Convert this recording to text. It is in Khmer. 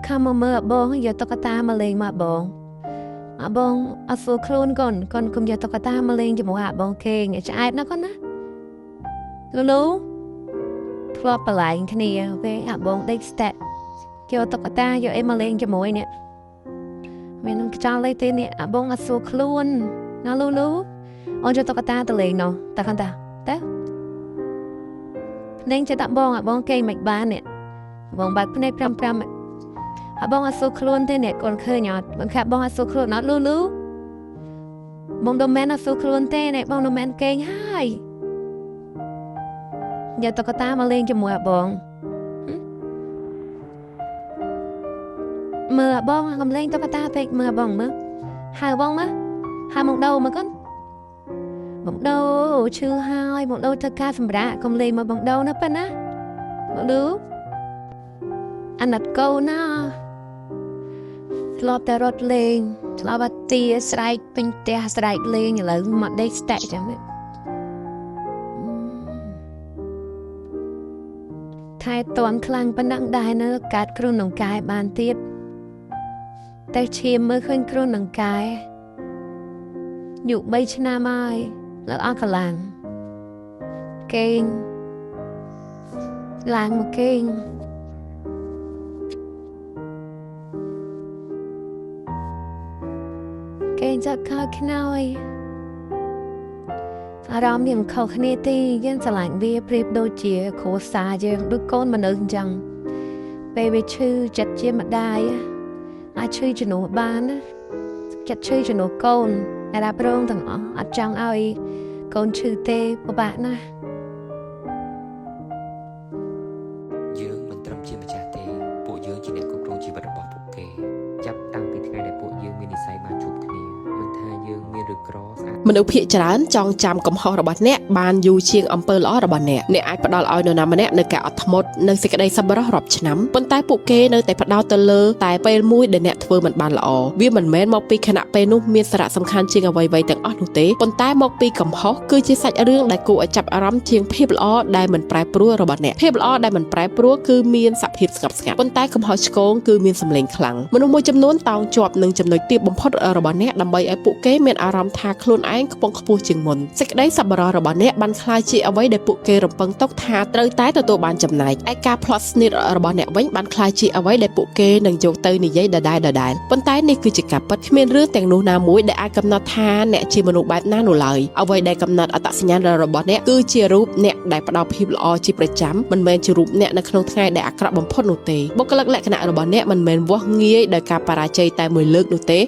khăm mà mơ bông giờ tóc ta mà lên mà bông bông số khôn con cũng giờ tóc ta mà lên cho một bông kê nghe trái nó con á lú flop lại cái này về bông đây step giờ tóc ta giờ em mà lên cho mỗi nè mình cho lấy tên nè bông số khôn nó lú ông cho tóc ta từ lên nó ta không ta té nên cho tạm bông kê mạch ba nè bông bạc này pram bông số khôn thế nè còn khơi nhọt bông khác bông số khôn nó lú bông đồ men số khôn thế nè bông đồ men kê hai giờ tao có ta mà lên cho mùa bông mưa bông không lên tao có ta phải mưa bông mưa hai bông á hai một đầu mà con một đầu chưa hai một đầu thật ca phẩm ra không lên mà một đầu nó bên á một đứa anh đặt câu nó lọt ta rót lên lọt bát tia sải pin tia sải lên như là mặt đây step chẳng biết thay toànคลังปนังได้เนอะการครูหนังกายบานติดแต่เชียมเมื่อขึ้นครูหนังกายอยู่ใบชนะไม้แล้วเอากลังเก่งลางมาเก่งเก่งจะเข้าขี้น้อยอารมณ์อย่างเขาคเนตียันสลายเบียเปรียบโดยเจียโคซาเจงดูก้นมันเอิงจังไปชื่อจัดเจียมาได้ชื่อจนูบ้านจัดชื่อจนูก้นแต่รับรองต่างอ๋อจังเอาอีก้นชื่อเตปะบะนะយើងមិនត្រឹមជាម្ចាស់ទេពួកយើងជាអ្នកគ្រប់គ្រងជីវិតរបស់ពួកគេចាប់តាំងពីថ្ងៃដែលពួកយើងមាននិស្ស័យបានជួបគ្នាមិនថាយើងមានឬក្រស្អាតមនុស្សភាគច្រើនចងចាំកំហុសរបស់អ្នកបានយូរជាងអំពើល្អរបស់អ្នកអាចផ្ដល់ឲ្យនរណាម្នាក់នៅការអត់ធ្មត់និងសេចក្តីសប្បុរសរាប់ឆ្នាំប៉ុន្តែពួកគេនៅតែផ្ដោតទៅលើតែពេលមួយដែលអ្នកធ្វើមិនបានល្អវាមិនមែនមកពីខណៈពេលនោះមានសារៈសំខាន់ជាងអ្វីៗទាំងអស់នោះទេប៉ុន្តែមកពីកំហុសគឺជាសាច់រឿងដែលគួរឲ្យចាប់អារម្មណ៍ជាងភាពល្អដែលមិនប្រែប្រួលរបស់អ្នកភាពល្អដែលមិនប្រែប្រួលគឺមានសភាពស្ងប់ស្ងាត់ប៉ុន្តែកំហុសឆ្គងគឺមានសម្លេងខ្លាំងមនុស្សមួយចំនួនតោងជាប់នឹងចំណុចទាបបំផុតរបស់អ្នកដើម្បីឲ្យពួកគេមានអារម្មណ៍ថាខ្លួនឯងខ្ពង់ខ្ពស់ជាងមុនសេចក្តីសប្បុរសរបស់អ្នកបានក្លាយជាអ្វីដែលពួកគេរំពឹងទុកថាត្រូវតែទទួលបានចំណែកឯការផ្លត់ស្នៀតរបស់អ្នកវិញបានក្លាយជាអ្វីដែលពួកគេនឹងយកទៅនិយាយដដែលប៉ុន្តែនេះគឺជាការពិតគ្មានរឿងទាំងនោះណាមួយដែលអាចកំណត់ថាអ្នកជាមនុស្សបែបណានោះឡើយអ្វីដែលកំណត់អត្តសញ្ញាណរបស់អ្នកគឺជារូបអ្នកដែលផ្ដល់ភាពល្អជាប្រចាំមិនមែនជារូបអ្នកនៅក្នុងថ្ងៃដែលអាក្រក់បំផុតនោះទេបុគ្គលិកលក្ខណៈរបស់អ្នកមិនមែនវាស់ងាយដោយការបរាជ័យតែមួយលើកនោះទេ